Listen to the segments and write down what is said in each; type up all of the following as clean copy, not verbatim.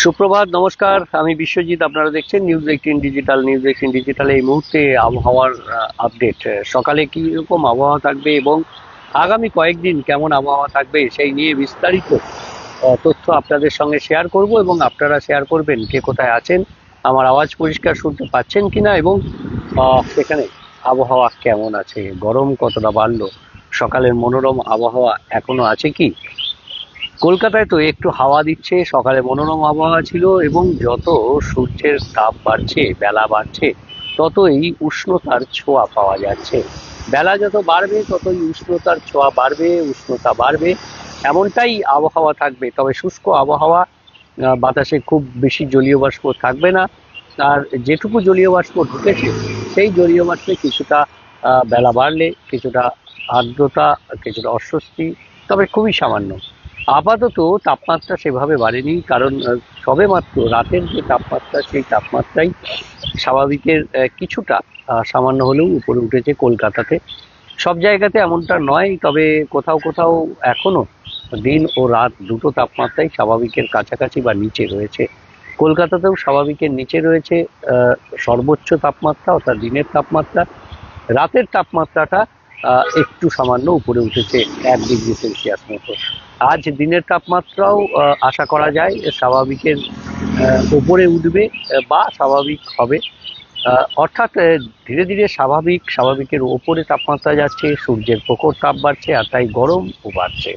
সুপ্রভাত, নমস্কার। আমি বিশ্বজিৎ, আপনারা দেখছেন নিউজ 18 ডিজিটাল। নিউজ 18 ডিজিটালে এই মুহূর্তে আবহাওয়ার আপডেট। সকালে কি রকম আবহাওয়া থাকবে এবং আগামী কয়েকদিন কেমন আবহাওয়া থাকবে সেই নিয়ে বিস্তারিত তথ্য আপনাদের সঙ্গে শেয়ার করব এবং আপনারা শেয়ার করবেন কে কোথায় আছেন, আমার আওয়াজ পরিষ্কার শুনতে পাচ্ছেন কিনা এবং সেখানে আবহাওয়া কেমন আছে, গরম কতটা বাড়লো, সকালের মনোরম আবহাওয়া এখনো আছে কি। কলকাতায় তো একটু হাওয়া দিচ্ছে, সকালে মনোরম আবহাওয়া ছিল এবং যত সূর্যের তাপ বাড়ছে, বেলা বাড়ছে, ততই উষ্ণতার ছোঁয়া পাওয়া যাচ্ছে। বেলা যত বাড়বে ততই উষ্ণতার ছোঁয়া বাড়বে, উষ্ণতা বাড়বে, এমনটাই আবহাওয়া থাকবে। তবে শুষ্ক আবহাওয়া, বাতাসে খুব বেশি জলীয় বাষ্প থাকবে না। আর যেটুকু জলীয় বাষ্প ঢুকেছে সেই জলীয় বাষ্পে কিছুটা বেলা বাড়লে কিছুটা আর্দ্রতা, কিছুটা অস্বস্তি, তবে খুবই সামান্য। আপাতত তাপমাত্রা সেভাবে বাড়েনি, কারণ সবেমাত্র রাতের যে তাপমাত্রা সেই তাপমাত্রাই স্বাভাবিকের কিছুটা সামান্য হলেও উপরে উঠেছে কলকাতাতে। সব জায়গাতে এমনটা নয়, তবে কোথাও কোথাও এখনো দিন ও রাত দুটো তাপমাত্রাই স্বাভাবিকের কাছাকাছি বা নিচে রয়েছে। কলকাতাতেও স্বাভাবিকের নিচে রয়েছে সর্বোচ্চ তাপমাত্রা, অর্থাৎ দিনের তাপমাত্রা। রাতের তাপমাত্রাটা একটু সামান্য উপরে উঠেছে 1 ডিগ্রি সেলসিয়াস মতো। আজ দিনের তাপমাত্রাও আশা করা যায় স্বাভাবিকের উপরে উঠবে বা স্বাভাবিক হবে। অর্থাৎ ধীরে ধীরে স্বাভাবিকের ওপরে তাপমাত্রা যাচ্ছে, সূর্যের প্রখর তাপ বাড়ছে, আর তাই গরমও বাড়ছে।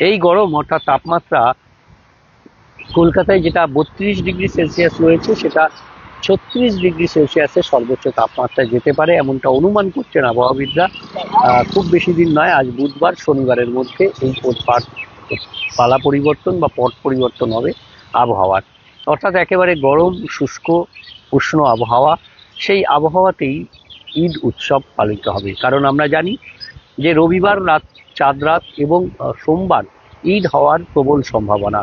এই গরম অর্থাৎ তাপমাত্রা কলকাতায় যেটা 32 ডিগ্রি সেলসিয়াস রয়েছে, সেটা 36 ডিগ্রি সেলসিয়াসের সর্বোচ্চ তাপমাত্রা যেতে পারে, এমনটা অনুমান করছেন আবহাওয়াবিদরা। খুব বেশি দিন নয়, আজ বুধবার, শনিবারের মধ্যে এই পালা পরিবর্তন বা পট পরিবর্তন হবে আবহাওয়ার। অর্থাৎ একেবারে গরম, শুষ্ক, উষ্ণ আবহাওয়া। সেই আবহাওয়াতেই ঈদ উৎসব পালিত হবে, কারণ আমরা জানি যে রবিবার রাত, চাঁদ রাত এবং সোমবার ঈদ হওয়ার প্রবল সম্ভাবনা।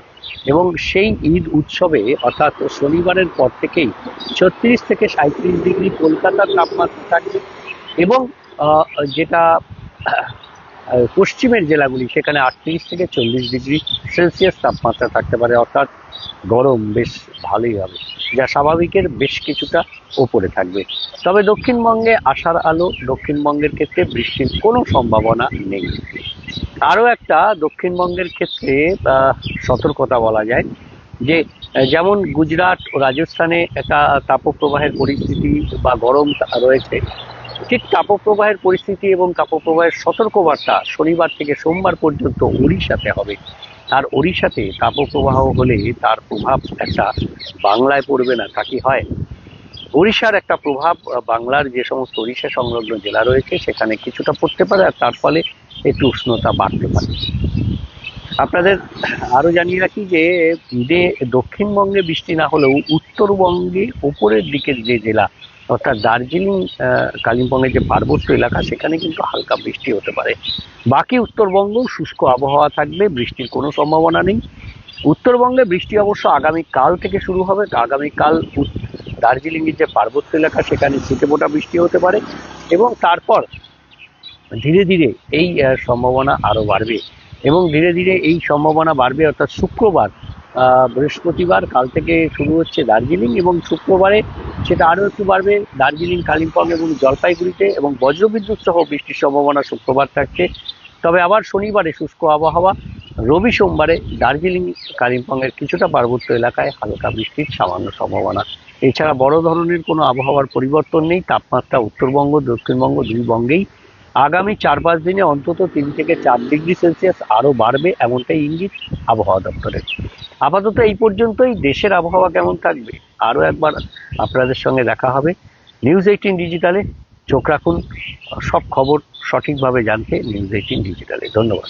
এবং সেই ঈদ উৎসবে অর্থাৎ শনিবারের পর থেকেই 36 থেকে 37 ডিগ্রি কলকাতার তাপমাত্রা থাকবে এবং যেটা পশ্চিমের জেলাগুলি সেখানে 38 থেকে 40 ডিগ্রি সেলসিয়াস তাপমাত্রা থাকতে পারে। অর্থাৎ গরম বেশ ভালোই হবে, যা স্বাভাবিকের বেশ কিছুটা ওপরে থাকবে। তবে দক্ষিণবঙ্গে আসার আলো, দক্ষিণবঙ্গের ক্ষেত্রে বৃষ্টির কোনো সম্ভাবনা নেই। আরও একটা দক্ষিণবঙ্গের ক্ষেত্রে সতর্কতা বলা যায় যে যেমন গুজরাট ও রাজস্থানে একটা তাপপ্রবাহের পরিস্থিতি বা গরম রয়েছে, ঠিক তাপপ্রবাহের পরিস্থিতি এবং তাপপ্রবাহের সতর্কবার্তা শনিবার থেকে সোমবার পর্যন্ত ওড়িশাতে হবে। আর ওড়িশাতে তাপপ্রবাহ হলে তার প্রভাব একটা বাংলায় পড়বে না, তা কি হয়? ওড়িশার একটা প্রভাব বাংলার যে সমস্ত ওড়িশা সংলগ্ন জেলা রয়েছে সেখানে কিছুটা পড়তে পারে, আর তার ফলে একটু উষ্ণতা বাড়তে পারে। আপনাদের আরো জানিয়ে রাখি যে ঈদে দক্ষিণবঙ্গে বৃষ্টি না হলেও উত্তরবঙ্গে উপরের দিকের যে জেলা অর্থাৎ দার্জিলিং, কালিম্পংয়ের যে পার্বত্য এলাকা, সেখানে কিন্তু হালকা বৃষ্টি হতে পারে। বাকি উত্তরবঙ্গ শুষ্ক আবহাওয়া থাকবে, বৃষ্টির কোনো সম্ভাবনা নেই। উত্তরবঙ্গে বৃষ্টি অবশ্য আগামীকাল থেকে শুরু হবে। আগামীকাল দার্জিলিংয়ের যে পার্বত্য এলাকা সেখানে ছিটেফোঁটা বৃষ্টি হতে পারে এবং তারপর ধীরে ধীরে এই সম্ভাবনা আরও বাড়বে এবং ধীরে ধীরে এই সম্ভাবনা বাড়বে। অর্থাৎ শুক্রবার, বৃহস্পতিবার কাল থেকে শুরু হচ্ছে দার্জিলিং এবং শুক্রবারে সেটা আরও একটু বাড়বে দার্জিলিং, কালিম্পং এবং জলপাইগুড়িতে, এবং বজ্রবিদ্যুৎ সহ বৃষ্টির সম্ভাবনা শুক্রবার থাকছে। তবে আবার শনিবারে শুষ্ক আবহাওয়া, রবি সোমবারে দার্জিলিং, কালিম্পংয়ের কিছুটা পার্বত্য এলাকায় হালকা বৃষ্টির সামান্য সম্ভাবনা। এছাড়া বড় ধরনের কোনো আবহাওয়ার পরিবর্তন নেই। তাপমাত্রা উত্তরবঙ্গ, দক্ষিণবঙ্গ দুই বঙ্গেই আগামী 4-5 দিনে অন্তত 3 থেকে 4 ডিগ্রি সেলসিয়াস আরও বাড়বে, এমনটাই ইঙ্গিত আবহাওয়া দপ্তরের। আপাতত এই পর্যন্তই। দেশের আবহাওয়া কেমন থাকবে আরও একবার আপনাদের সঙ্গে দেখা হবে নিউজ 18 ডিজিটালে। চোখ রাখুন সব খবর সঠিকভাবে জানতে নিউজ 18 ডিজিটালে। ধন্যবাদ।